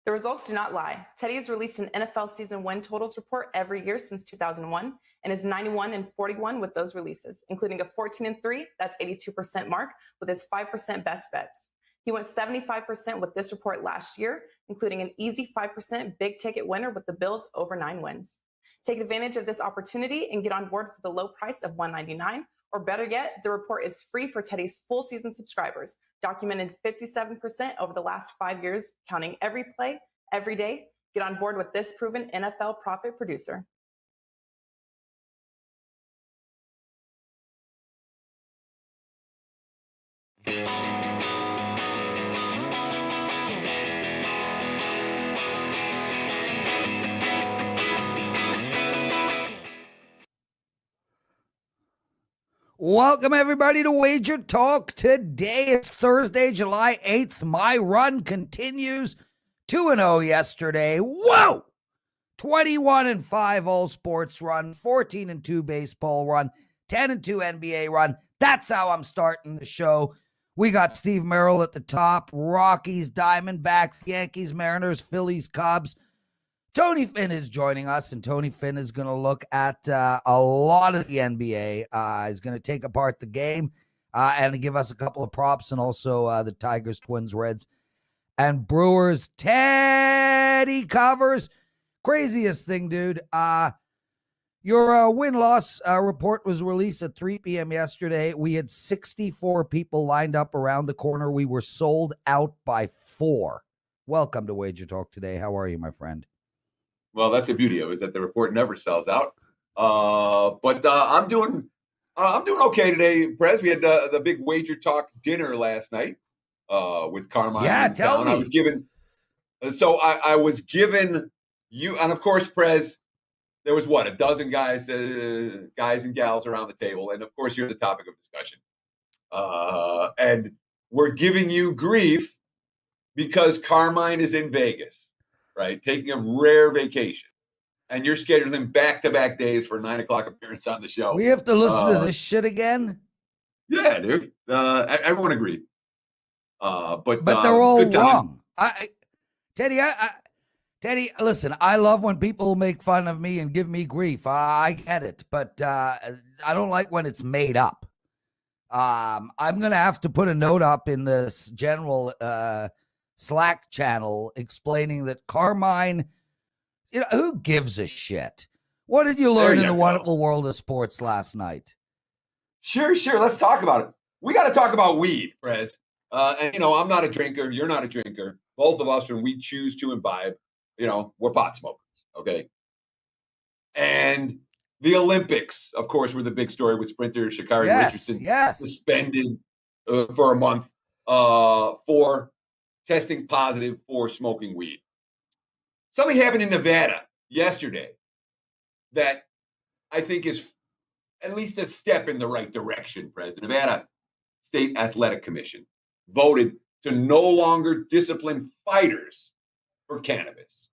The results do not lie. Teddy has released an NFL season win totals report every year since 2001 and is 91-41 with those releases, including a 14-3, that's 82% mark, with his 5% best bets. He went 75% with this report last year, including an easy 5% big ticket winner with the Bills over 9 wins. Take advantage of this opportunity and get on board for the low price of $199, or better yet, the report is free for Teddy's full season subscribers, documented 57% over the last 5 years, counting every play, every day. Get on board with this proven NFL profit producer. Welcome, everybody, to Wager Talk Today. It's Thursday, July 8th. My run continues. 2-0 yesterday. Whoa! 21-5 all sports run, 14-2 baseball run, 10-2 NBA run. That's how I'm starting the show. We got Steve Merril at the top, Rockies, Diamondbacks, Yankees, Mariners, Phillies, Cubs. Tony Finn is joining us, and Tony Finn is going to look at a lot of the NBA. He's going to take apart the game and give us a couple of props, and also the Tigers, Twins, Reds, and Brewers. Teddy covers. Craziest thing, dude. Your win-loss report was released at 3 p.m. yesterday. We had 64 people lined up around the corner. We were sold out by 4. Welcome to Wager Talk Today. How are you, my friend? Well, that's the beauty of it, is that the report never sells out. But I'm doing okay today, Prez. We had the big Wager Talk dinner last night with Carmine. Yeah, tell me. I was given you, and of course, Prez, there was a dozen guys and gals around the table, and of course, you're the topic of discussion. And we're giving you grief because Carmine is in Vegas, right, taking a rare vacation, and you're scheduling back-to-back days for a 9 o'clock appearance on the show. We have to listen to this shit again? Yeah, dude. Everyone agreed. But they're all wrong. Teddy, listen, I love when people make fun of me and give me grief. I get it, but I don't like when it's made up. I'm going to have to put a note up in this general Slack channel explaining that Carmine, who gives a shit? What did you learn in the wonderful world of sports last night? Sure. Let's talk about it. We got to talk about weed, Prez. And, I'm not a drinker. You're not a drinker. Both of us, when we choose to imbibe, we're pot smokers, okay? And the Olympics, of course, were the big story with sprinter Sha'Carri Richardson suspended for a month for testing positive for smoking weed. Something happened in Nevada yesterday that I think is at least a step in the right direction, President. Nevada State Athletic Commission voted to no longer discipline fighters for cannabis.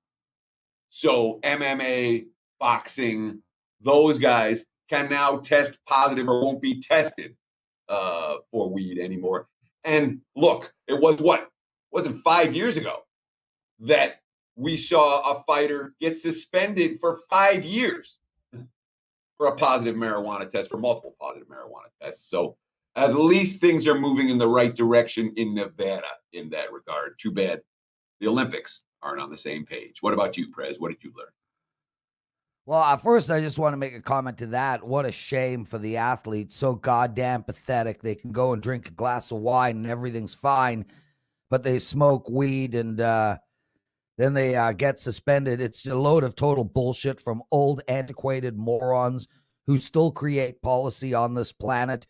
So MMA, boxing, those guys can now test positive or won't be tested for weed anymore. And look, it wasn't 5 years ago that we saw a fighter get suspended for 5 years for a positive marijuana test, for multiple positive marijuana tests. So at least things are moving in the right direction in Nevada in that regard. Too bad the Olympics aren't on the same page. What about you, Prez? What did you learn? Well, first, I just want to make a comment to that. What a shame for the athletes. So goddamn pathetic. They can go and drink a glass of wine and everything's fine, but they smoke weed and then they get suspended. It's a load of total bullshit from old, antiquated morons who still create policy on this planet.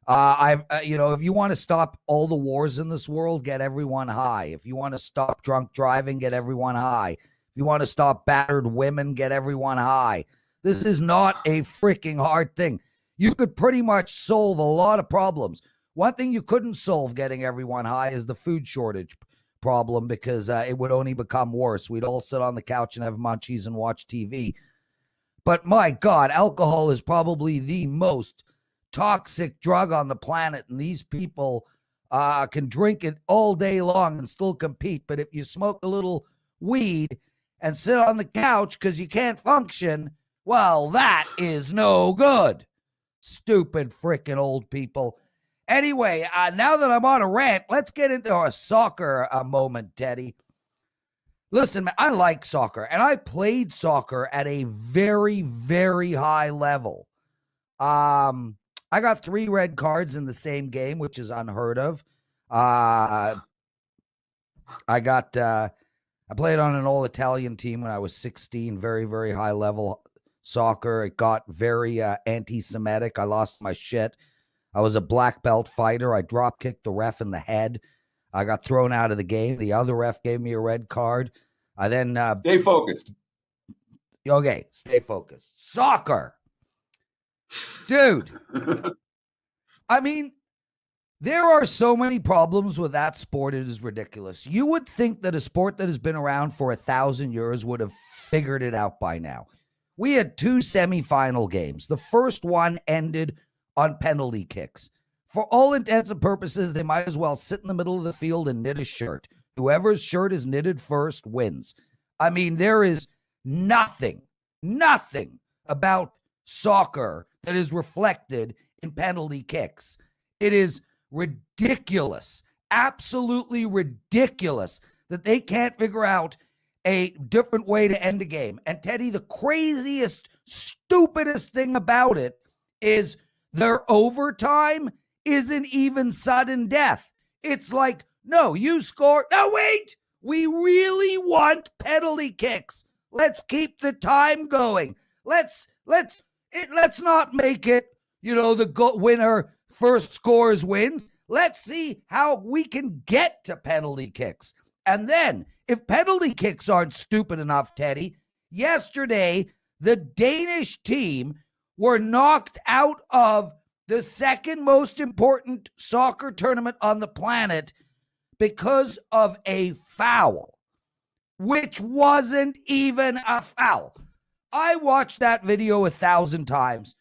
If you want to stop all the wars in this world, get everyone high. If you want to stop drunk driving, get everyone high. If you want to stop battered women, get everyone high. This is not a freaking hard thing. You could pretty much solve a lot of problems. One thing you couldn't solve getting everyone high is the food shortage problem, because it would only become worse. We'd all sit on the couch and have munchies and watch TV. But my God, alcohol is probably the most toxic drug on the planet, and these people can drink it all day long and still compete. But if you smoke a little weed and sit on the couch because you can't function, well, that is no good. Stupid freaking old people. Anyway, now that I'm on a rant, let's get into a soccer moment, Teddy. Listen, man, I like soccer, and I played soccer at a very, very high level. I got 3 red cards in the same game, which is unheard of. I played on an all-Italian team when I was 16, very, very high level soccer. It got very anti-Semitic. I lost my shit. I was a black belt fighter. I drop kicked the ref in the head. I got thrown out of the game. The other ref gave me a red card. I then stay focused. Okay, stay focused. Soccer. Dude. I mean, there are so many problems with that sport. It is ridiculous. You would think that a sport that has been around for 1,000 years would have figured it out by now. We had 2 semifinal games. The first one ended on penalty kicks. For all intents and purposes, they might as well sit in the middle of the field and knit a shirt. Whoever's shirt is knitted first wins. I mean, there is nothing about soccer that is reflected in penalty kicks. It is ridiculous, absolutely ridiculous that they can't figure out a different way to end a game. And Teddy, the craziest, stupidest thing about it is their overtime isn't even sudden death. It's like, no, you score. No, wait, we really want penalty kicks. Let's keep the time going. Let's not make it, the winner first scores wins. Let's see how we can get to penalty kicks. And then, if penalty kicks aren't stupid enough, Teddy, yesterday, the Danish team were knocked out of the second most important soccer tournament on the planet because of a foul, which wasn't even a foul. I watched that video 1,000 times.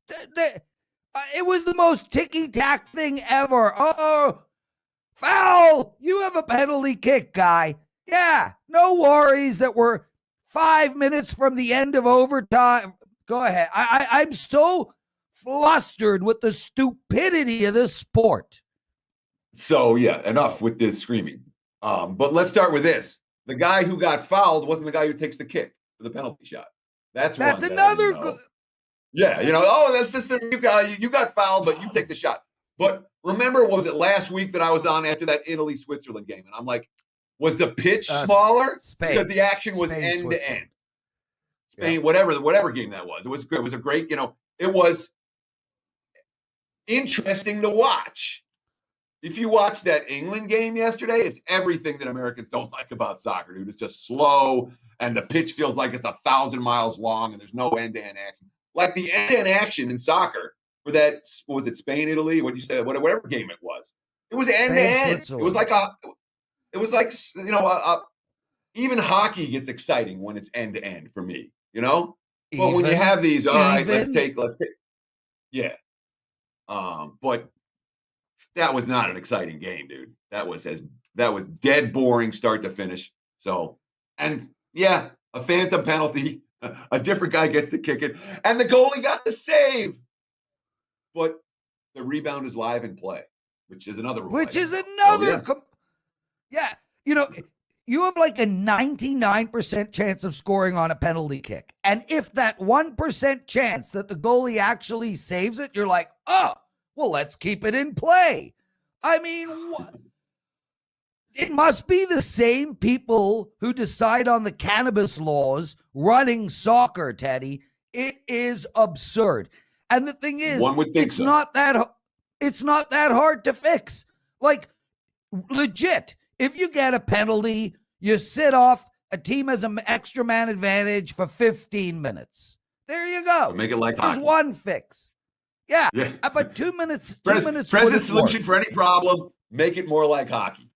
It was the most ticky-tack thing ever. Oh, foul! You have a penalty kick, guy. Yeah, no worries that we're 5 minutes from the end of overtime. Go ahead. I'm so flustered with the stupidity of this sport. So, yeah, enough with this screaming. But let's start with this. The guy who got fouled wasn't the guy who takes the kick for the penalty shot. That's another. Yeah, that's just you got fouled, but you take the shot. But remember, was it last week that I was on after that Italy-Switzerland game? And I'm like, was the pitch smaller? Spain. Because the action was end to end. Spain, yeah. whatever game that was. It was good. It was a great, it was interesting to watch. If you watch that England game yesterday, it's everything that Americans don't like about soccer, dude. It's just slow, and the pitch feels like it's 1,000 miles long, and there's no end-to-end action. Like the end-to-end action in soccer for that, what was it, Spain, Italy? What did you say? Whatever game it was end-to-end. It was like even hockey gets exciting when it's end-to-end for me, But when you have these, all right, let's take. Yeah. But that was not an exciting game, dude. That was dead boring start to finish. So, and yeah, a phantom penalty. A different guy gets to kick it, and the goalie got the save. But the rebound is live in play, which is another rule. Yeah. You have like a 99% chance of scoring on a penalty kick. And if that 1% chance that the goalie actually saves it, you're like, oh, well, let's keep it in play. I mean, it must be the same people who decide on the cannabis laws running soccer, Teddy. It is absurd. And the thing is, one would think it's not that hard to fix. Like, legit, if you get a penalty, you sit off, a team has an extra man advantage for 15 minutes. There you go. Make it like There's hockey. one fix. Yeah. But 2 minutes. Present solution for any problem, make it more like hockey.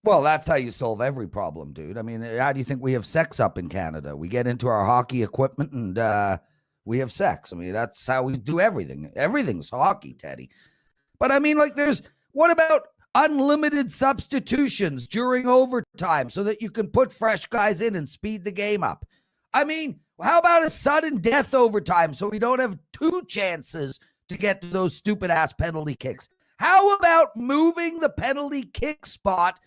Well, that's how you solve every problem, dude. I mean, how do you think we have sex up in Canada? We get into our hockey equipment and we have sex. I mean, that's how we do everything. Everything's hockey, Teddy. But I mean, like, what about unlimited substitutions during overtime so that you can put fresh guys in and speed the game up. I mean, how about a sudden death overtime so we don't have two chances to get to those stupid ass penalty kicks? How about moving the penalty kick spot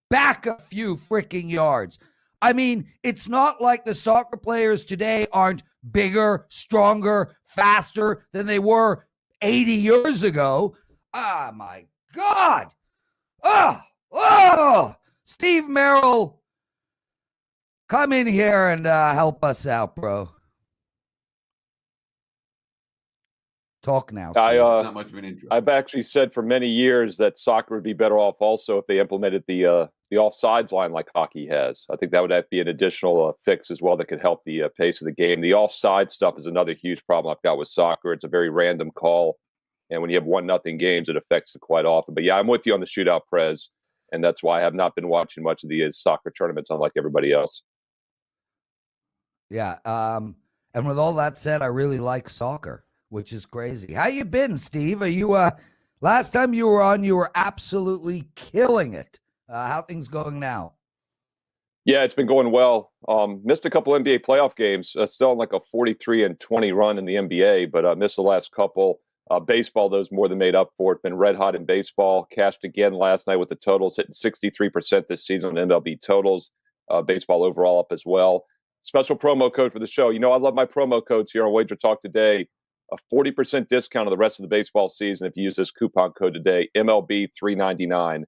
back a few freaking yards? I mean, it's not like the soccer players today aren't bigger, stronger, faster than they were 80 years ago. Ah, my God. Steve Merril, come in here and help us out, bro. Talk now. Not much of an intro. I've actually said for many years that soccer would be better off also if they implemented the offsides line like hockey has. I think that would be an additional fix as well that could help the pace of the game. The offside stuff is another huge problem I've got with soccer. It's a very random call, and when you have 1-0 games, it affects it quite often. But yeah, I'm with you on the shootout, Prez, and that's why I have not been watching much of the soccer tournaments, unlike everybody else. Yeah, and with all that said, I really like soccer, which is crazy. How you been, Steve? Are you last time you were on, you were absolutely killing it. How things going now? Yeah, it's been going well. Missed a couple NBA playoff games. Still on like a 43-20 run in the NBA, but missed the last couple. Baseball, those more than made up for it. Been red hot in baseball. Cashed again last night with the totals, hitting 63% this season on MLB totals. Baseball overall up as well. Special promo code for the show. You know, I love my promo codes here on WagerTalk Today. A 40% discount on the rest of the baseball season if you use this coupon code today. MLB $3.99.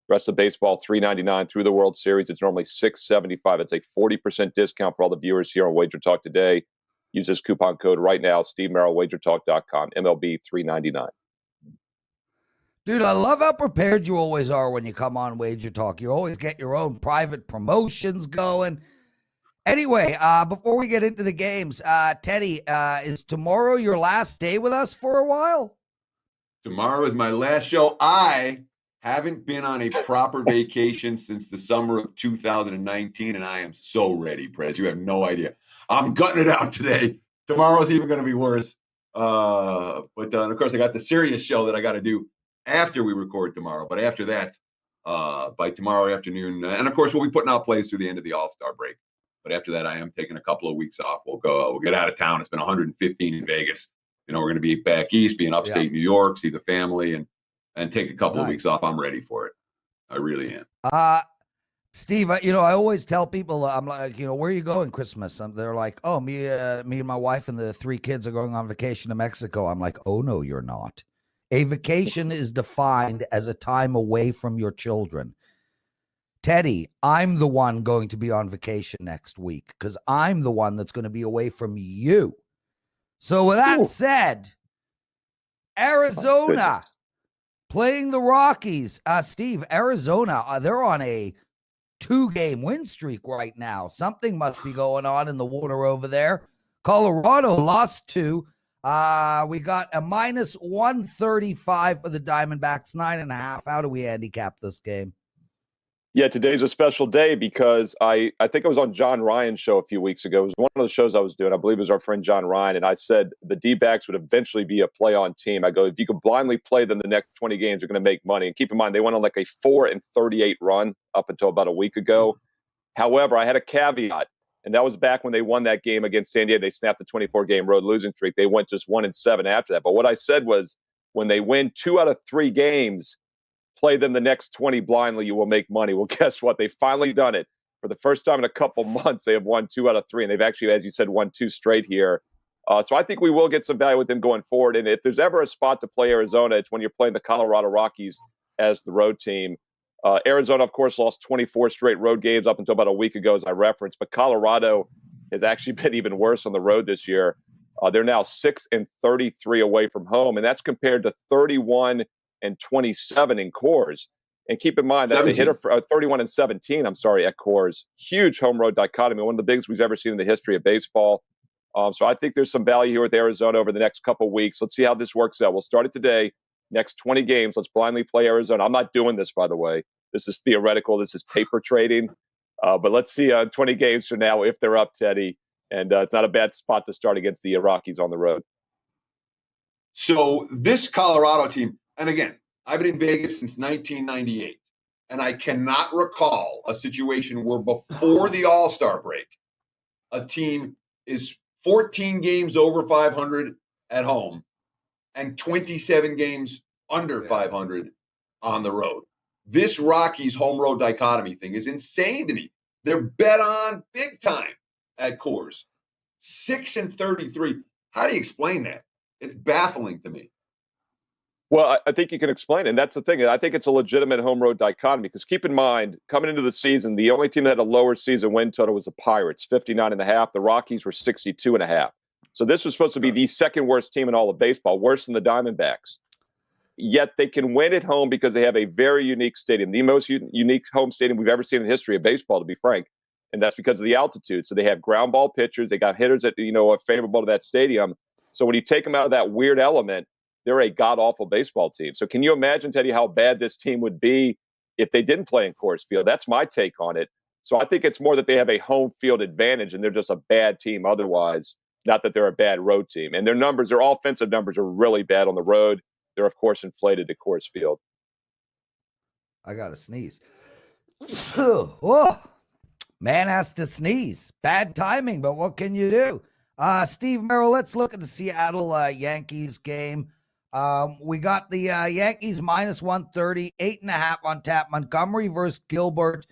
Rest of baseball $3.99 through the World Series. It's normally $6.75. It's a 40% discount for all the viewers here on WagerTalk Today. Use this coupon code right now. Steve Merril, WagerTalk.com. MLB $3.99. Dude, I love how prepared you always are when you come on WagerTalk. You always get your own private promotions going. Anyway, before we get into the games, Teddy, is tomorrow your last day with us for a while? Tomorrow is my last show. I haven't been on a proper vacation since the summer of 2019, and I am so ready, Prez. You have no idea. I'm gutting it out today. Tomorrow's even going to be worse. But of course, I got the serious show that I got to do after we record tomorrow. But after that, by tomorrow afternoon, and of course, we'll be putting out plays through the end of the All-Star break. But after that, I am taking a couple of weeks off. We'll get out of town. It's been 115 in Vegas. You know, we're going to be back east, be in upstate New York, see the family, and take a couple of weeks off. I'm ready for it. I really am. Steve, you know, I always tell people, I'm like, you know, where are you going Christmas? They're like, oh, me and my wife and the 3 kids are going on vacation to Mexico. I'm like, oh, no, you're not. A vacation is defined as a time away from your children. Teddy, I'm the one going to be on vacation next week because I'm the one that's going to be away from you. So with that said, Arizona playing the Rockies. Steve, Arizona, they're on a 2-game win streak right now. Something must be going on in the water over there. Colorado lost 2. We got a minus 135 for the Diamondbacks, 9.5. How do we handicap this game? Yeah, today's a special day because I think I was on John Ryan's show a few weeks ago. It was one of the shows I was doing. I believe it was our friend John Ryan. And I said the D-backs would eventually be a play-on team. I go, if you could blindly play them the next 20 games, you're going to make money. And keep in mind, they went on like a 4-38 run up until about a week ago. However, I had a caveat, and that was back when they won that game against San Diego. They snapped the 24-game road losing streak. They went just 1-7 after that. But what I said was when they win 2 out of 3 games, play them the next 20 blindly, you will make money. Well, guess what? They've finally done it. For the first time in a couple months, they have won 2 out of 3, and they've actually, as you said, won 2 straight here. So I think we will get some value with them going forward. And if there's ever a spot to play Arizona, it's when you're playing the Colorado Rockies as the road team. Arizona, of course, lost 24 straight road games up until about a week ago, as I referenced. But Colorado has actually been even worse on the road this year. They're now 6-33 away from home, and that's compared to 31-27 in Coors. And keep in mind, that's 17. A hitter for 31-17, I'm sorry, at Coors. Huge home road dichotomy, one of the biggest we've ever seen in the history of baseball. So I think there's some value here with Arizona over the next couple of weeks. Let's see how this works out. We'll start it today. Next 20 games, let's blindly play Arizona. I'm not doing this, by the way. This is theoretical. This is paper trading. But let's see 20 games from now if they're up, Teddy. And it's not a bad spot to start against the Rockies on the road. So this Colorado team, and again, I've been in Vegas since 1998, and I cannot recall a situation where before the All-Star break, a team is 14 games over 500 at home and 27 games under 500 on the road. This Rockies home road dichotomy thing is insane to me. They're bet on big time at Coors. 6-33. How do you explain that? It's baffling to me. Well, I think you can explain it. And that's the thing. I think it's a legitimate home road dichotomy because keep in mind, coming into the season, the only team that had a lower season win total was the Pirates, 59.5. The Rockies were 62.5. So this was supposed to be the second worst team in all of baseball, worse than the Diamondbacks. Yet they can win at home because they have a very unique stadium, the most unique home stadium we've ever seen in the history of baseball, to be frank. And that's because of the altitude. So they have ground ball pitchers. They got hitters that, are favorable to that stadium. So when you take them out of that weird element, they're a god-awful baseball team. So can you imagine, Teddy, how bad this team would be if they didn't play in Coors Field? That's my take on it. So I think it's more that they have a home field advantage and they're just a bad team otherwise, not that they're a bad road team. And their offensive numbers are really bad on the road. They're, of course, inflated at Coors Field. I got to sneeze. Oh, man has to sneeze. Bad timing, but what can you do? Steve Merril, let's look at the Seattle Yankees game. We got the Yankees minus 130, 8.5 on tap. Montgomery versus Gilbert.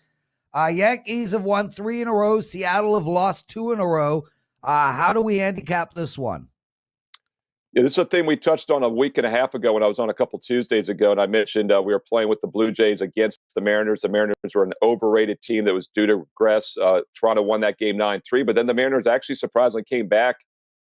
Yankees have won 3 in a row. Seattle have lost 2 in a row. How do we handicap this one? Yeah, this is a thing we touched on a week and a half ago when I was on a couple Tuesdays ago, and I mentioned we were playing with the Blue Jays against the Mariners. The Mariners were an overrated team that was due to regress. Toronto won that game 9-3, but then the Mariners actually surprisingly came back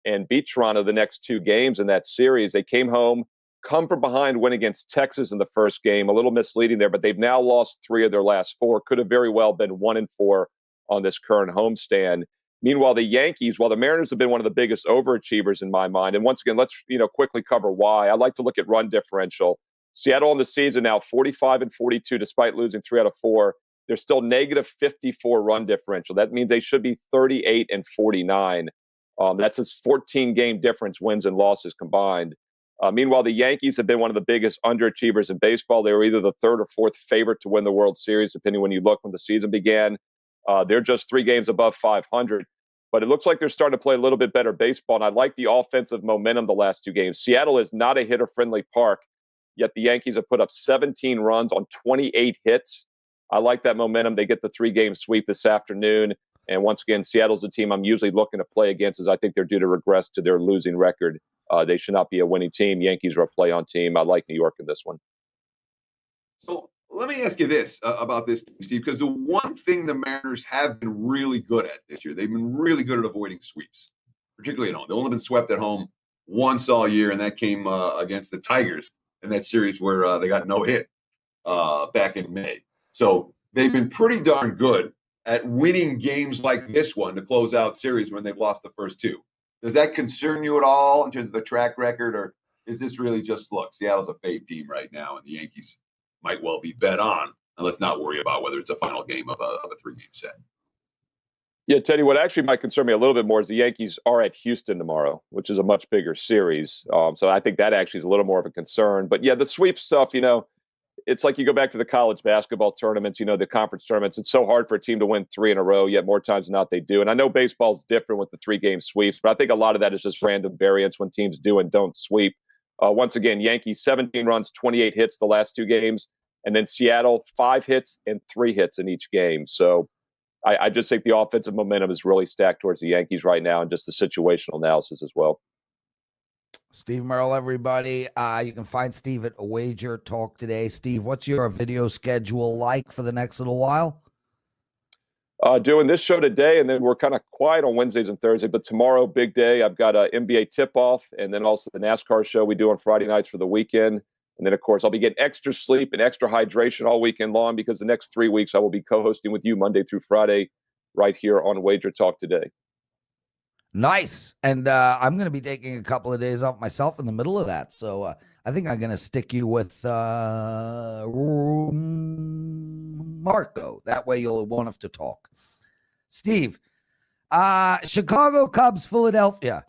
and beat Toronto the next 2 games in that series. They came home, come from behind, win against Texas in the first game. A little misleading there, but they've now lost 3 of their last 4. Could have very well been 1-4 on this current homestand. Meanwhile, the Yankees, while the Mariners have been one of the biggest overachievers in my mind, and once again, let's quickly cover why. I like to look at run differential. Seattle in the season now 45-42, despite losing 3 out of 4. They're still negative 54 run differential. That means they should be 38-49. That's a 14-game difference, wins and losses combined. Meanwhile, the Yankees have been one of the biggest underachievers in baseball. They were either the 3rd or 4th favorite to win the World Series, depending when you look when the season began. They're just 3 games above 500. But it looks like they're starting to play a little bit better baseball, and I like the offensive momentum the last 2 games. Seattle is not a hitter-friendly park, yet the Yankees have put up 17 runs on 28 hits. I like that momentum. They get the 3-game sweep this afternoon. And once again, Seattle's a team I'm usually looking to play against, as I think they're due to regress to their losing record. They should not be a winning team. Yankees are a play-on team. I like New York in this one. So let me ask you this about this, Steve, because the one thing the Mariners have been really good at this year, they've been really good at avoiding sweeps, particularly at home. They've only been swept at home once all year, and that came against the Tigers in that series where they got no hit back in May. So they've been pretty darn good at winning games like this one to close out series when they've lost the first 2. Does that concern you at all in terms of the track record, or is this really just, look, Seattle's a fave team right now, and the Yankees might well be bet on, and let's not worry about whether it's a final game of a 3-game set? Yeah, Teddy, what actually might concern me a little bit more is the Yankees are at Houston tomorrow, which is a much bigger series. So I think that actually is a little more of a concern. But yeah, the sweep stuff, it's like you go back to the college basketball tournaments, the conference tournaments. It's so hard for a team to win 3 in a row, yet more times than not they do. And I know baseball's different with the 3-game sweeps, but I think a lot of that is just random variance when teams do and don't sweep. Once again, Yankees 17 runs, 28 hits the last 2 games, and then Seattle 5 hits and 3 hits in each game. So I just think the offensive momentum is really stacked towards the Yankees right now, and just the situational analysis as well. Steve Merril, everybody. You can find Steve at WagerTalk Today. Steve, what's your video schedule like for the next little while? Doing this show today, and then we're kind of quiet on Wednesdays and Thursdays. But tomorrow, big day. I've got an NBA tip-off, and then also the NASCAR show we do on Friday nights for the weekend. And then, of course, I'll be getting extra sleep and extra hydration all weekend long, because the next 3 weeks I will be co-hosting with you Monday through Friday right here on WagerTalk Today. Nice. And I'm going to be taking a couple of days off myself in the middle of that. So I think I'm going to stick you with Marco. That way you'll won't have to talk. Steve, Chicago Cubs, Philadelphia.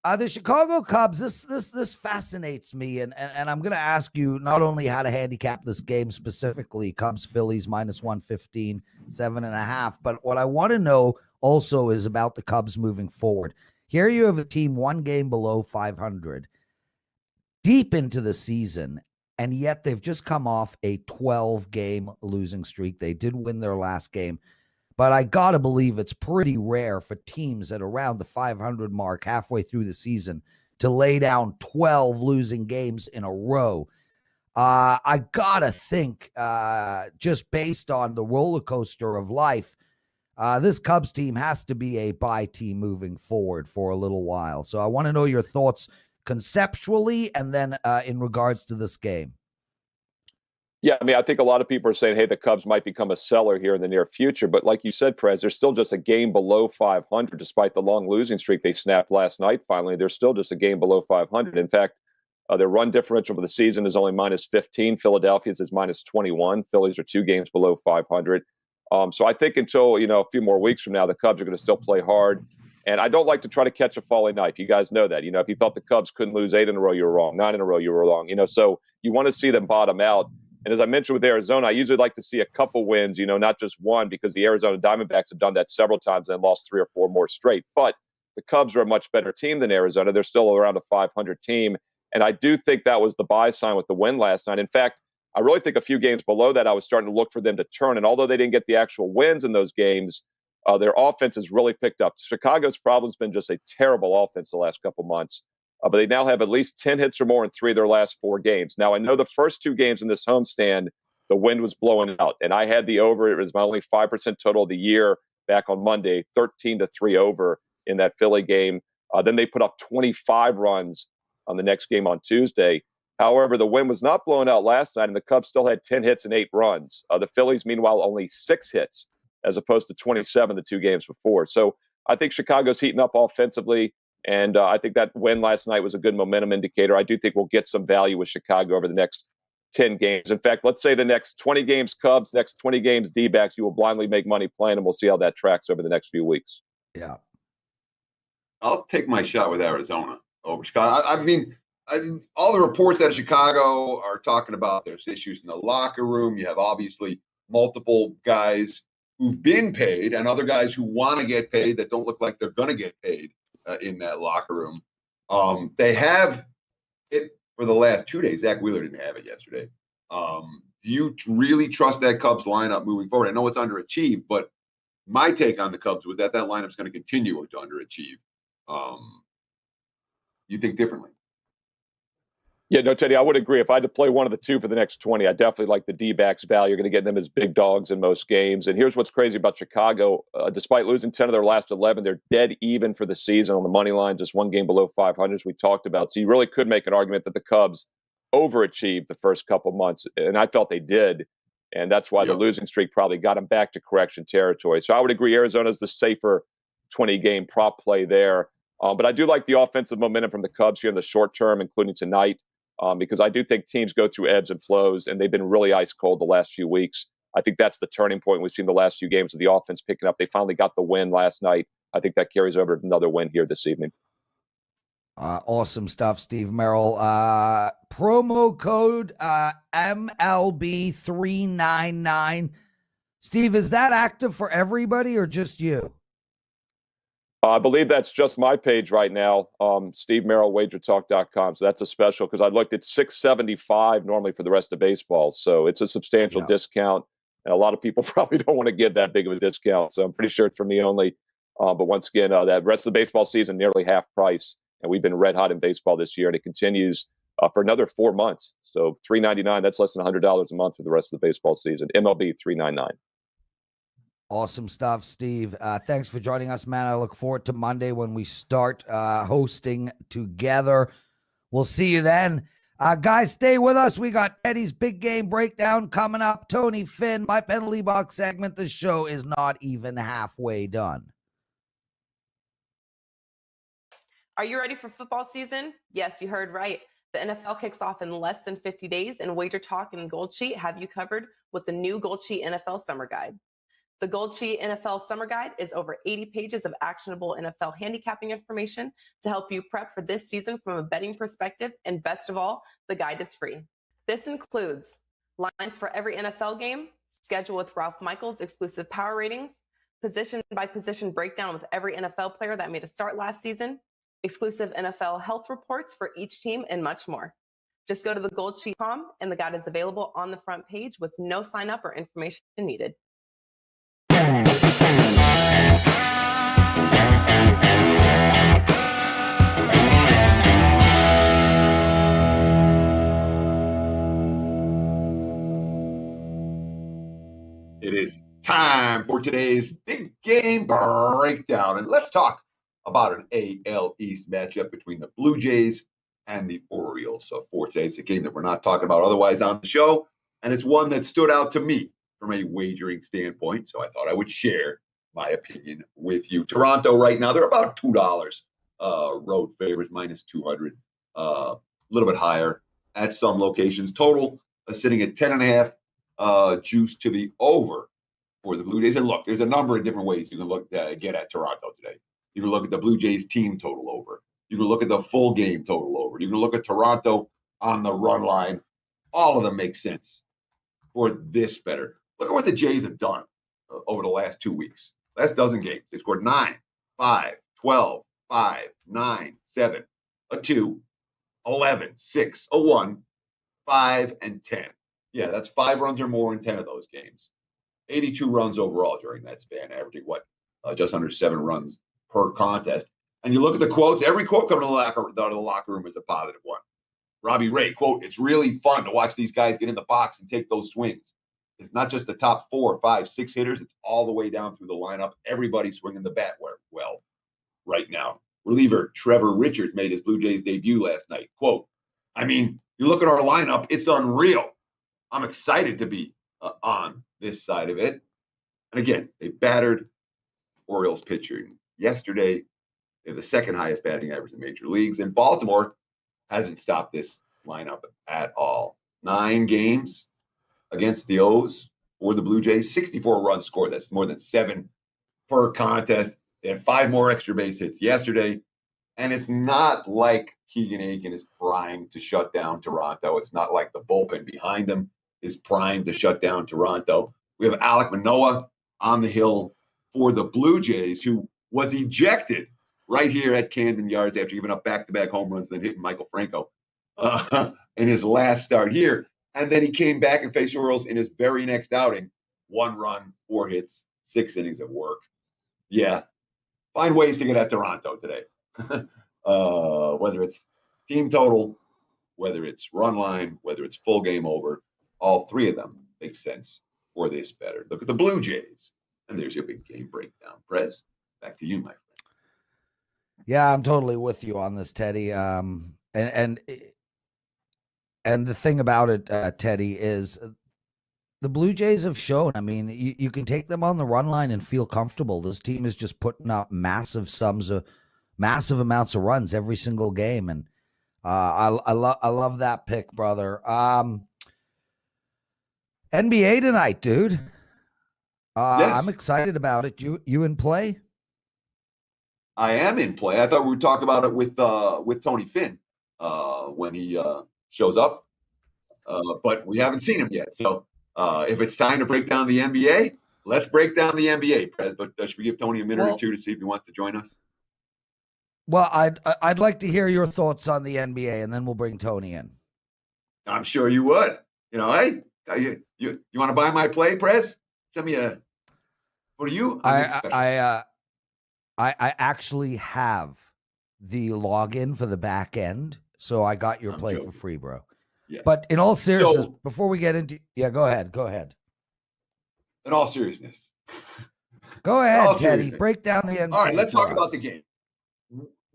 The Chicago Cubs, this fascinates me, and I'm going to ask you not only how to handicap this game specifically, Cubs Phillies -115, 7.5, but what I want to know also is about the Cubs moving forward. Here you have a team one game below 500, deep into the season, and yet they've just come off a 12-game losing streak. They did win their last game. But I got to believe it's pretty rare for teams at around the 500 mark halfway through the season to lay down 12 losing games in a row. I got to think, just based on the roller coaster of life, this Cubs team has to be a buy team moving forward for a little while. So I want to know your thoughts conceptually and then in regards to this game. Yeah, I mean, I think a lot of people are saying, hey, the Cubs might become a seller here in the near future. But like you said, Prez, they're still just a game below 500, despite the long losing streak they snapped last night. Finally, they're still just a game below 500. In fact, their run differential for the season is only -15. Philadelphia's is -21. Phillies are 2 games below 500. So I think until, a few more weeks from now, the Cubs are going to still play hard. And I don't like to try to catch a falling knife. You guys know that. If you thought the Cubs couldn't lose 8 in a row, you were wrong. 9 in a row, you were wrong. So you want to see them bottom out. And as I mentioned with Arizona, I usually like to see a couple wins, not just one, because the Arizona Diamondbacks have done that several times and lost 3 or 4 more straight. But the Cubs are a much better team than Arizona. They're still around a 500 team. And I do think that was the buy sign with the win last night. In fact, I really think a few games below that, I was starting to look for them to turn. And although they didn't get the actual wins in those games, their offense has really picked up. Chicago's problem's been just a terrible offense the last couple months. But they now have at least 10 hits or more in 3 of their last 4 games. Now, I know the first 2 games in this homestand, the wind was blowing out, and I had the over. It was my only 5% total of the year back on Monday, 13-3 over in that Philly game. Then they put up 25 runs on the next game on Tuesday. However, the wind was not blowing out last night, and the Cubs still had 10 hits and 8 runs. The Phillies, meanwhile, only 6 hits as opposed to 27 the 2 games before. So I think Chicago's heating up offensively. And I think that win last night was a good momentum indicator. I do think we'll get some value with Chicago over the next 10 games. In fact, let's say the next 20 games Cubs, next 20 games D-backs, you will blindly make money playing, and we'll see how that tracks over the next few weeks. Yeah. I'll take my shot with Arizona over Chicago. I mean, all the reports out of Chicago are talking about there's issues in the locker room. You have obviously multiple guys who've been paid and other guys who want to get paid that don't look like they're going to get paid in that locker room. They have it for the last 2 days. Zach Wheeler didn't have it yesterday. Do you really trust that Cubs lineup moving forward? I know it's underachieved, but my take on the Cubs was that lineup's going to continue to underachieve. You think differently? Yeah, no, Teddy, I would agree. If I had to play one of the two for the next 20, I definitely like the D-backs value. You're going to get them as big dogs in most games. And here's what's crazy about Chicago. Despite losing 10 of their last 11, they're dead even for the season on the money line, just 1 game below 500, as we talked about. So you really could make an argument that the Cubs overachieved the first couple months, and I felt they did. And that's why the losing streak probably got them back to correction territory. So I would agree Arizona's the safer 20-game prop play there. But I do like the offensive momentum from the Cubs here in the short term, including tonight. Because I do think teams go through ebbs and flows, and they've been really ice cold the last few weeks. I think that's the turning point we've seen the last few games of the offense picking up. They finally got the win last night. I think that carries over to another win here this evening. Awesome stuff, Steve Merril. Promo code MLB399. Steve, is that active for everybody or just you? I believe that's just my page right now, Steve Merril, WagerTalk.com. So that's a special because I looked at $675 normally for the rest of baseball. So it's a substantial discount. And a lot of people probably don't want to get that big of a discount. So I'm pretty sure it's for me only. But once again, that rest of the baseball season, nearly half price. And we've been red hot in baseball this year. And it continues for another 4 months. So $399, that's less than $100 a month for the rest of the baseball season. MLB 399. Awesome stuff, Steve. Thanks for joining us, man. I look forward to Monday when we start hosting together. We'll see you then. Guys, stay with us. We got Teddy's big game breakdown coming up. Tony Finn, my penalty box segment. The show is not even halfway done. Are you ready for football season? Yes, you heard right. The NFL kicks off in less than 50 days, and WagerTalk and Gold Sheet have you covered with the new Gold Sheet NFL Summer Guide. The Gold Sheet NFL Summer Guide is over 80 pages of actionable NFL handicapping information to help you prep for this season from a betting perspective. And best of all, the guide is free. This includes lines for every NFL game, schedule with Ralph Michaels' exclusive power ratings, position by position breakdown with every NFL player that made a start last season, exclusive NFL health reports for each team, and much more. Just go to thegoldsheet.com and the guide is available on the front page with no sign up or information needed. It is time for today's big game breakdown. And let's talk about an AL East matchup between the Blue Jays and the Orioles. So for today, it's a game that we're not talking about otherwise on the show. And it's one that stood out to me from a wagering standpoint. So I thought I would share my opinion with you. Toronto right now, they're about $2 road favorites, minus 200, a little bit higher at some locations. Total sitting at 10.5 juice to the over for the Blue Jays. And look, there's a number of different ways you can look get at Toronto today. You can look at the Blue Jays team total over. You can look at the full game total over. You can look at Toronto on the run line. All of them make sense for this better. Look at what the Jays have done over the last 2 weeks. Last dozen games. They scored 9, 5, 12, 5, 9, 7, a 2, 11, 6, a 1, 5, and 10. Yeah, that's 5 runs or more in 10 of those games. 82 runs overall during that span, averaging just under 7 runs per contest. And you look at the quotes, every quote coming out of the locker room is a positive one. Robbie Ray, quote, "It's really fun to watch these guys get in the box and take those swings. It's not just the top 4, 5, 6 hitters. It's all the way down through the lineup. Everybody swinging the bat well right now." Reliever Trevor Richards made his Blue Jays debut last night. Quote, "I mean, you look at our lineup, it's unreal. I'm excited to be on this side of it." And again, they battered Orioles pitching yesterday. They have the second highest batting average in major leagues. And Baltimore hasn't stopped this lineup at all. 9 games against the O's for the Blue Jays, 64 runs scored. That's more than 7 per contest. They had 5 more extra base hits yesterday. And it's not like Keegan Aiken is primed to shut down Toronto. It's not like the bullpen behind him is primed to shut down Toronto. We have Alek Manoah on the hill for the Blue Jays, who was ejected right here at Camden Yards after giving up back-to-back home runs, then hitting Michael Franco in his last start here. And then he came back and faced Orioles in his very next outing. 1 run, 4 hits, 6 innings of work. Yeah, find ways to get at Toronto today. Whether it's team total, whether it's run line, whether it's full game over, all 3 of them make sense for this better. Look at the Blue Jays. And there's your big game breakdown. Prez, back to you, my friend. Yeah, I'm totally with you on this, Teddy. And the thing about it, Teddy, is the Blue Jays have shown. I mean, you can take them on the run line and feel comfortable. This team is just putting up massive amounts of runs every single game, and I love that pick, brother. NBA tonight, dude. Yes. I'm excited about it. You in play? I am in play. I thought we would talk about it with Tony Finn when he shows up, but we haven't seen him yet. So if it's time to break down the NBA, let's break down the NBA, Prez. But should we give Tony a minute or two to see if he wants to join us? Well, I'd like to hear your thoughts on the NBA, and then we'll bring Tony in. I'm sure you would. You know, hey, you want to buy my play, Prez? Send me a. For you, I actually have the login for the back end, so I got your play for free, bro. Yes. But in all seriousness, before we get into go ahead. In all seriousness, go ahead, Teddy. Break down the NBA. All right, let's talk about the game.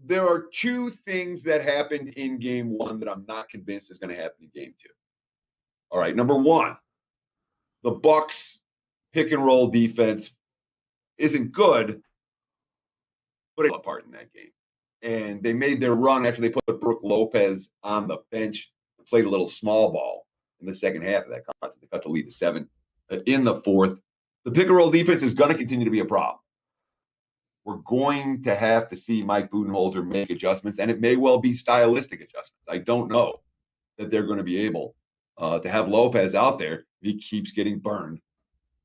There are 2 things that happened in game 1 that I'm not convinced is going to happen in game 2. All right, number 1, the Bucks pick and roll defense isn't good, but it fell apart in that game. And they made their run after they put Brook Lopez on the bench and played a little small ball in the second half of that contest. They got the lead to 7 in the 4th. The pick and roll defense is going to continue to be a problem. We're going to have to see Mike Budenholzer make adjustments, and it may well be stylistic adjustments. I don't know that they're going to be able to have Lopez out there if he keeps getting burned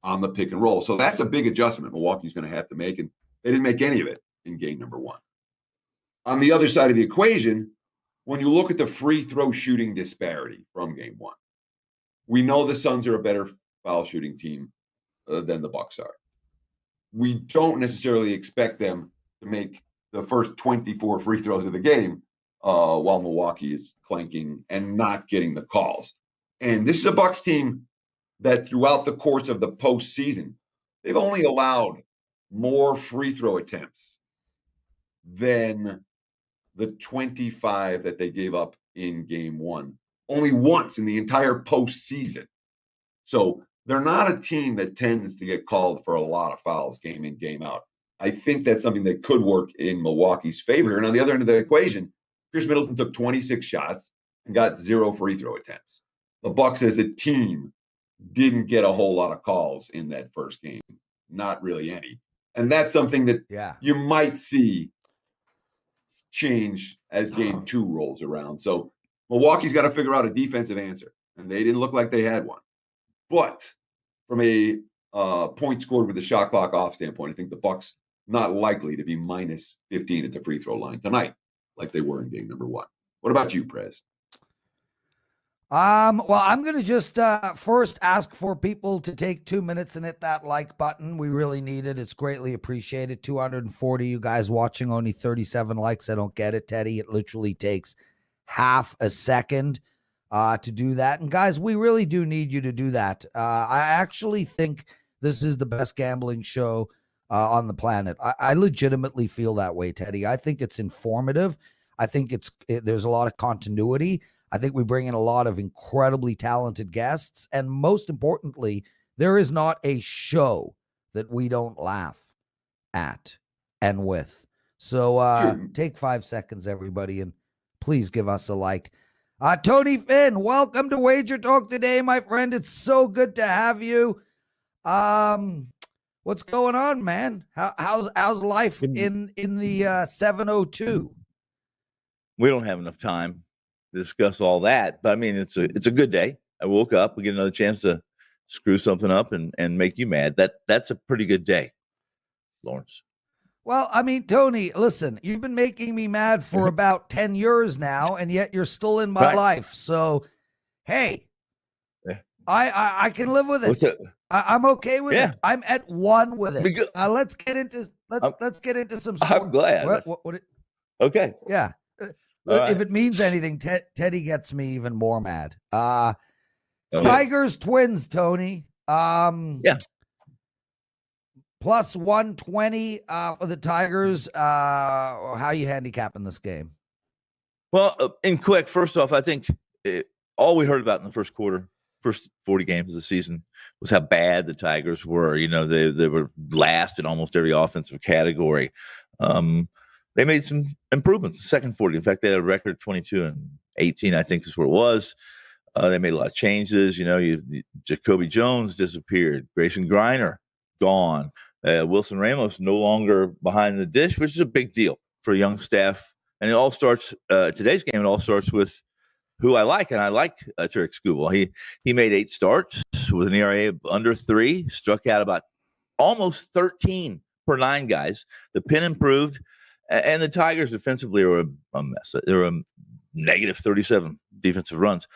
on the pick and roll. So that's a big adjustment Milwaukee's going to have to make, and they didn't make any of it in game number 1. On the other side of the equation, when you look at the free throw shooting disparity from game 1, we know the Suns are a better foul shooting team than the Bucks are. We don't necessarily expect them to make the first 24 free throws of the game while Milwaukee is clanking and not getting the calls. And this is a Bucks team that throughout the course of the postseason, they've only allowed more free throw attempts than the 25 that they gave up in game 1. Only once in the entire postseason. So they're not a team that tends to get called for a lot of fouls game in, game out. I think that's something that could work in Milwaukee's favor. And on the other end of the equation, Pierce Middleton took 26 shots and got 0 free throw attempts. The Bucks as a team didn't get a whole lot of calls in that first game. Not really any. And that's something that you might see change as game 2 rolls around. So Milwaukee's got to figure out a defensive answer. And they didn't look like they had one. But from a point scored with the shot clock off standpoint, I think the Bucks not likely to be minus 15 at the free throw line tonight, like they were in game number 1. What about you, Prez? Well, I'm going to just first ask for people to take 2 minutes and hit that like button. We really need it. It's greatly appreciated. 240 you guys watching, only 37 likes. I don't get it, Teddy. It literally takes half a second to do that. And guys, we really do need you to do that. I actually think this is the best gambling show on the planet. I legitimately feel that way, Teddy. I think it's informative. I think there's a lot of continuity. I think we bring in a lot of incredibly talented guests. And most importantly, there is not a show that we don't laugh at and with. So take 5 seconds, everybody, and please give us a like. Tony Finn, welcome to WagerTalk Today, my friend. It's so good to have you. What's going on, man? How's life in the 702? We don't have enough time to discuss all that, but I mean, it's a good day. I woke up, we get another chance to screw something up and make you mad. That's a pretty good day, Lawrence. Well, I mean, Tony, listen, you've been making me mad for about 10 years now, and yet you're still in my life. So, hey, I can live with it. I'm okay with it. I'm at one with it. Let's get into some sports. I'm glad. Okay. Yeah. If it means anything, Teddy gets me even more mad. Tigers Twins, Tony. Plus 120 for the Tigers. How are you handicapping this game? Well, in quick, first off, I think all we heard about in the first quarter, first 40 games of the season, was how bad the Tigers were. You know, they were last in almost every offensive category. They made some improvements. Second 40. In fact, they had a record 22-18, I think is where it was. They made a lot of changes. You know, Jacoby Jones disappeared. Grayson Griner, gone. Wilson Ramos no longer behind the dish, which is a big deal for a young staff. And it all starts today's game. It all starts with who I like, and I like Tarek Skubal. He made 8 starts with an ERA of under 3, struck out about almost 13 per 9 guys. The pin improved, and the Tigers defensively were a mess. They were a negative 37 defensive runs.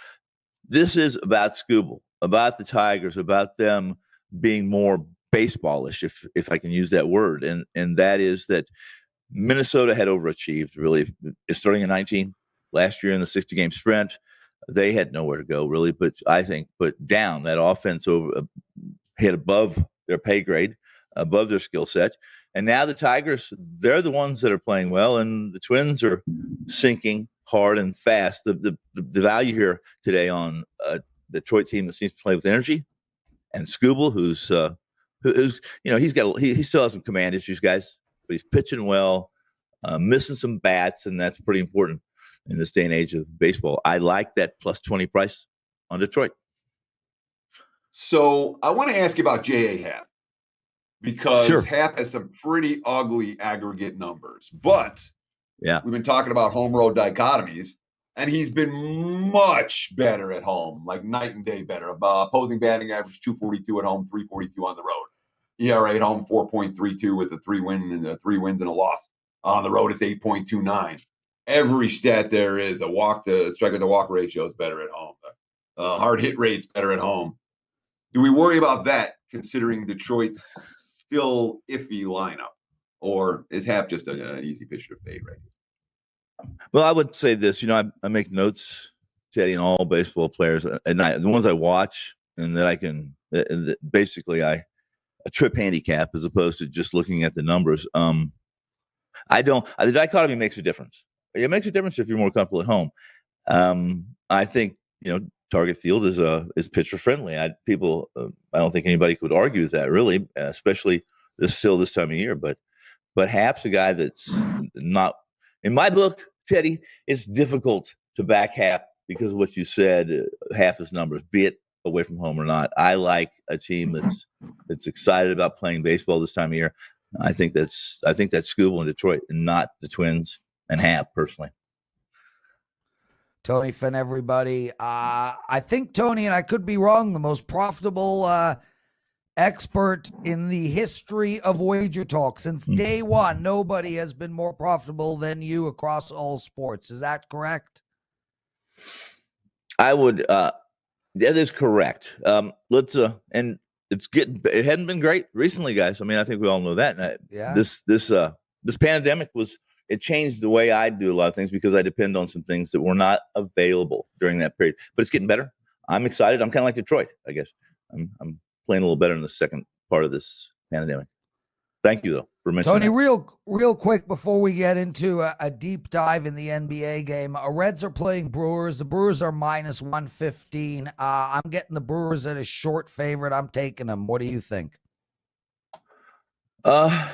This is about Skubal, about the Tigers, about them being more baseballish, if I can use that word, and that is that Minnesota had overachieved. Really, starting in 19 last year in the 60-game sprint, they had nowhere to go really. But I think put down that offense hit above their pay grade, above their skill set, and now the Tigers, they're the ones that are playing well, and the Twins are sinking hard and fast. The value here today on the Detroit team that seems to play with energy, and Skubal, who's you know, he still has some command issues, guys, but he's pitching well, missing some bats, and that's pretty important in this day and age of baseball. I like that plus 20 price on Detroit. So I want to ask you about J.A. Happ. because Sure. Hap has some pretty ugly aggregate numbers. But Yeah. we've been talking about home road dichotomies, and he's been much better at home, like night and day better. Opposing batting average 242 at home, 342 on the road. ERA at home 4.32 with a 3 wins and a loss. On the road, it's 8.29. Every stat there is the strike to walk ratio is better at home. Hard hit rate's better at home. Do we worry about that considering Detroit's still iffy lineup, or is Hap just an easy pitcher to fade right now? Well, I would say this. I make notes, Teddy, and all baseball players at night. The ones I watch, and that I can basically a trip handicap as opposed to just looking at the numbers. The dichotomy makes a difference. It makes a difference if you're more comfortable at home. I think target field is pitcher friendly. I don't think anybody could argue with that really, especially this time of year. But Hap's a guy that's not in my book, Teddy. It's difficult to back Hap because of what you said. Half his numbers, be it away from home or not. I like a team that's excited about playing baseball this time of year. I think that's Scooble in Detroit and not the Twins and Hap personally. Tony Finn, everybody. I think Tony, and I could be wrong, the most profitable expert in the history of Wager Talk. Since day one, nobody has been more profitable than you across all sports. Is that correct? I would. That is correct. And it hadn't been great recently, guys. I mean, I think we all know that. And this pandemic it changed the way I do a lot of things because I depend on some things that were not available during that period. But it's getting better. I'm excited. I'm kind of like Detroit, I guess. I'm playing a little better in the second part of this pandemic. Thank you, though, for mentioning Tony, that. real quick before we get into a deep dive in the NBA game, Reds are playing Brewers. The Brewers are minus 115. I'm getting the Brewers at a short favorite. I'm taking them. What do you think? I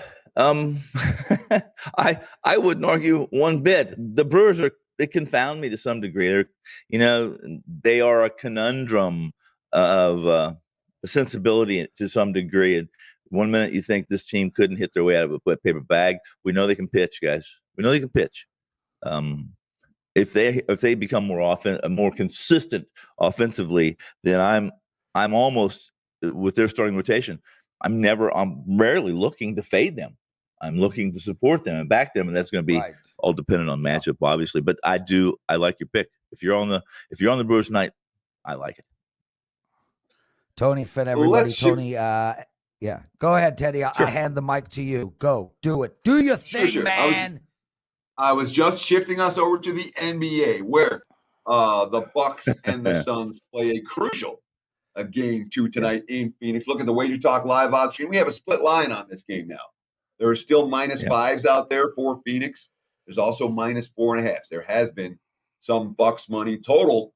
wouldn't argue one bit. The Brewers they confound me to some degree. They are a conundrum of sensibility to some degree. And one minute you think this team couldn't hit their way out of a wet paper bag. We know they can pitch, guys. We know they can pitch. If they become more consistent offensively, then I'm almost with their starting rotation. I'm rarely looking to fade them. I'm looking to support them and back them, and that's going to be all dependent on matchup, obviously. But I like your pick. If you're on the Brewers tonight, I like it. Tony Finn, everybody. Tony, yeah. Go ahead, Teddy. Sure. I hand the mic to you. Go. Do it. Do your thing, Sure. man. I was just shifting us over to the NBA, where the Bucks and the Suns play a crucial game 2 tonight in Phoenix. Look at the WagerTalk live odds stream. We have a split line on this game now. There are still minus fives out there for Phoenix. There's also minus 4.5. There has been some Bucks money total.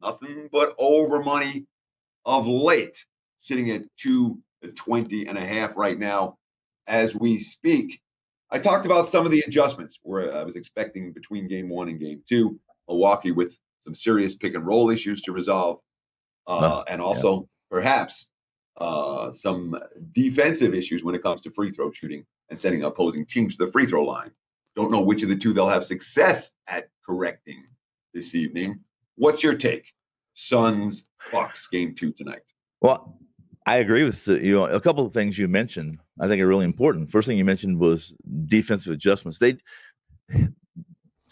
Nothing but over money of late, sitting at 220.5 right now as we speak. I talked about some of the adjustments where I was expecting between game 1 and game 2, Milwaukee with some serious pick and roll issues to resolve, and also perhaps some defensive issues when it comes to free throw shooting and sending opposing teams to the free throw line. Don't know which of the two they'll have success at correcting this evening. What's your take? Suns, Bucks, game 2 tonight. Well, I agree with a couple of things you mentioned. I think are really important. First thing you mentioned was defensive adjustments.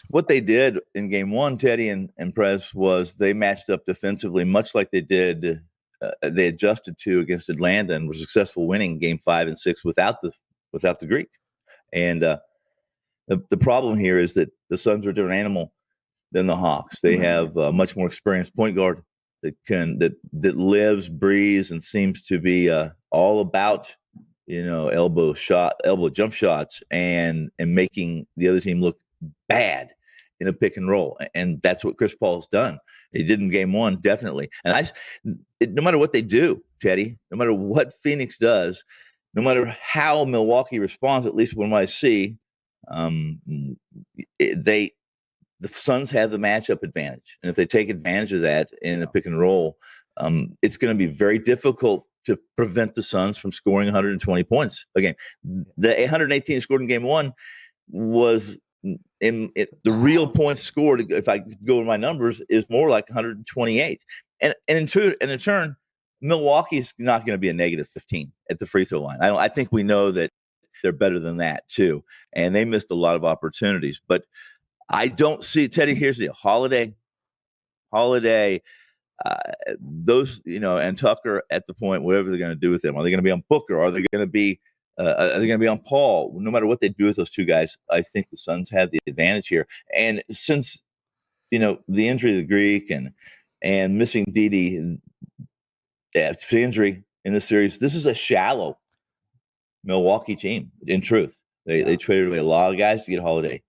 What they did in game 1, Teddy and Prez, was they matched up defensively, much like they did. They adjusted to against Atlanta and were successful winning game 5 and 6 without the Greek. And the problem here is that the Suns are a different animal than the Hawks. They have a much more experienced point guard that lives, breathes, and seems to be all about elbow jump shots and making the other team look bad in a pick and roll. And that's what Chris Paul has done. He did in game 1, definitely. And no matter what they do, Teddy, no matter what Phoenix does, no matter how Milwaukee responds, at least from what I see, the Suns have the matchup advantage. And if they take advantage of that in a pick and roll, it's going to be very difficult to prevent the Suns from scoring 120 points a game. The 118 scored in game one was the real points scored, if I go with my numbers, is more like 128. And in turn, Milwaukee's not going to be a negative 15 at the free throw line. I think we know that they're better than that too, and they missed a lot of opportunities. But I don't see Teddy. Here's the Holiday. Those, and Tucker at the point, whatever they're going to do with them. Are they going to be on Booker? Are they going to be on Paul? No matter what they do with those two guys, I think the Suns have the advantage here. And since the injury of the Greek and missing Didi, the injury in this series, this is a shallow Milwaukee team. In truth, they traded away a lot of guys to get Holiday.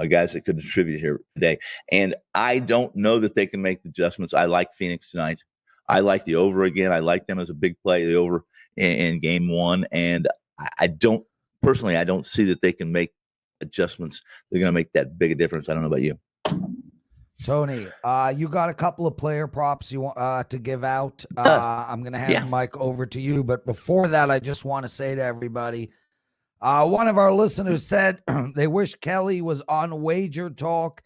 Guys that could contribute here today. And I don't know that they can make the adjustments. I like Phoenix tonight. I like the over again. I like them as a big play, the over in game one. And I don't see that they can make adjustments. They're going to make that big a difference. I don't know about you. Tony, you got a couple of player props you want to give out. I'm going to hand the mic over to you. But before that, I just want to say to everybody, one of our listeners said they wish Kelly was on WagerTalk.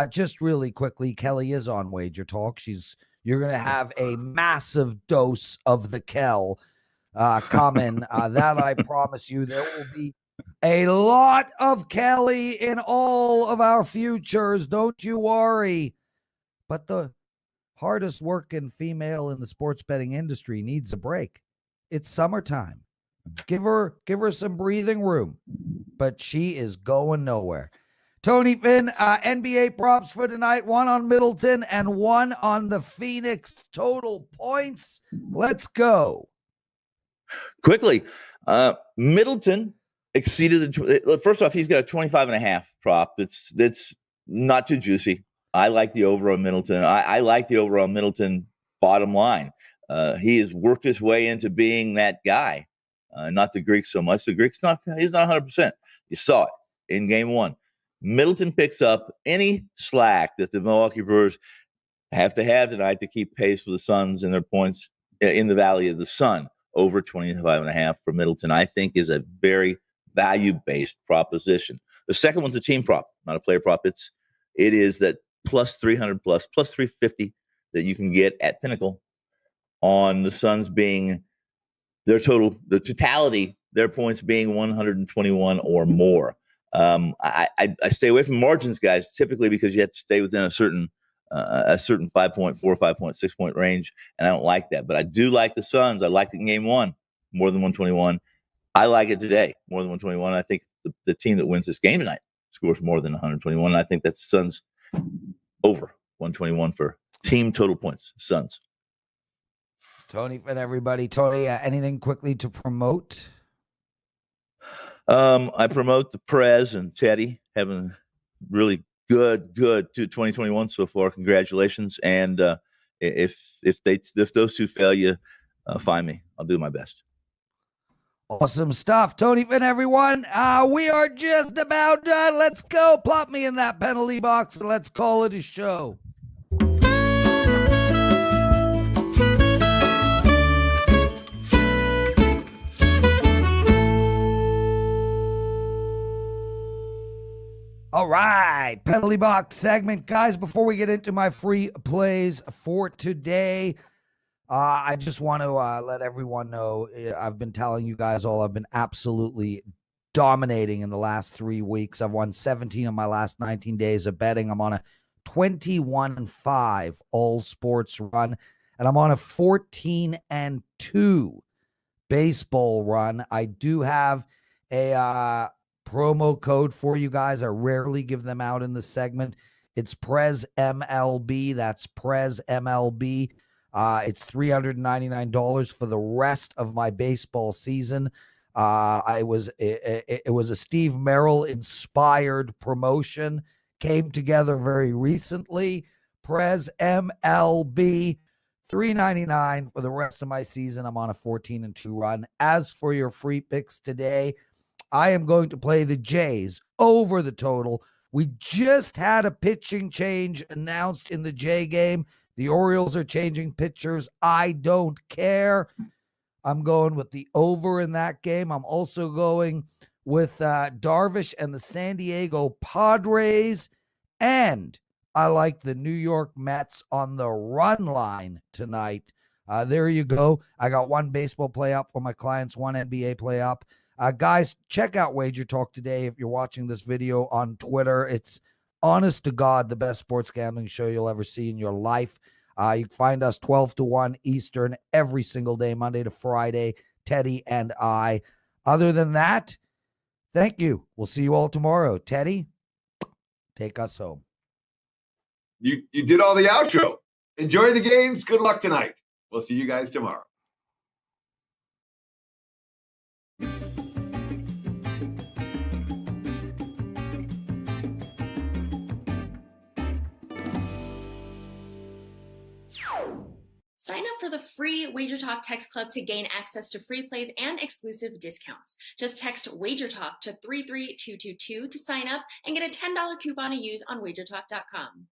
Just really quickly, Kelly is on WagerTalk. You're going to have a massive dose of the Kel coming. That I promise you. There will be a lot of Kelly in all of our futures. Don't you worry. But the hardest working female in the sports betting industry needs a break. It's summertime. Give her some breathing room, but she is going nowhere. Tony Finn, NBA props for tonight, one on Middleton and one on the Phoenix total points. Let's go. Quickly, Middleton exceeded first off, he's got a 25.5 prop. That's not too juicy. I like the over on Middleton. I like the over on Middleton bottom line. He has worked his way into being that guy. Not the Greek so much. The Greek's he's not 100%. You saw it in game one. Middleton picks up any slack that the Milwaukee Brewers have to have tonight to keep pace with the Suns and their points in the Valley of the Sun. Over 25.5 for Middleton, I think, is a very value-based proposition. The second one's a team prop, not a player prop. It is that plus 300 plus 350 that you can get at Pinnacle on the Suns being the totality, their points being 121 or more. I stay away from margins, guys, typically because you have to stay within a certain 5.4, 5.6 point range, and I don't like that. But I do like the Suns. I liked it in game one more than 121. I like it today more than 121. I think the team that wins this game tonight scores more than 121. And I think that's Suns over 121 for team total points. Suns. Tony and everybody. Tony, anything quickly to promote? I promote the Prez and Teddy having really good to 2021 so far. Congratulations. And if those two fail you, find me. I'll do my best. Awesome stuff, Tony and everyone. We are just about done. Let's go. Plop me in that penalty box and let's call it a show. All right, penalty box segment. Guys, before we get into my free plays for today, I just want to let everyone know, I've been telling you guys all, I've been absolutely dominating in the last 3 weeks. I've won 17 of my last 19 days of betting. I'm on a 21-5 all sports run, and I'm on a 14-2 baseball run. I do have a promo code for you guys. I rarely give them out in the segment. It's Prez MLB. That's Prez MLB. It's $399 for the rest of my baseball season. It was a Steve Merril inspired promotion. Came together very recently. Prez MLB, $399 for the rest of my season. I'm on a 14-2 run. As for your free picks today, I am going to play the Jays over the total. We just had a pitching change announced in the Jay game. The Orioles are changing pitchers. I don't care. I'm going with the over in that game. I'm also going with Darvish and the San Diego Padres. And I like the New York Mets on the run line tonight. There you go. I got one baseball play up for my clients, one NBA play up. Guys, check out WagerTalk Today if you're watching this video on Twitter. It's honest to God the best sports gambling show you'll ever see in your life. You can find us 12 to 1 Eastern every single day, Monday to Friday, Teddy and I. Other than that, thank you. We'll see you all tomorrow. Teddy, take us home. You did all the outro. Enjoy the games. Good luck tonight. We'll see you guys tomorrow. Sign up for the free WagerTalk Text Club to gain access to free plays and exclusive discounts. Just text WagerTalk to 33222 to sign up and get a $10 coupon to use on WagerTalk.com.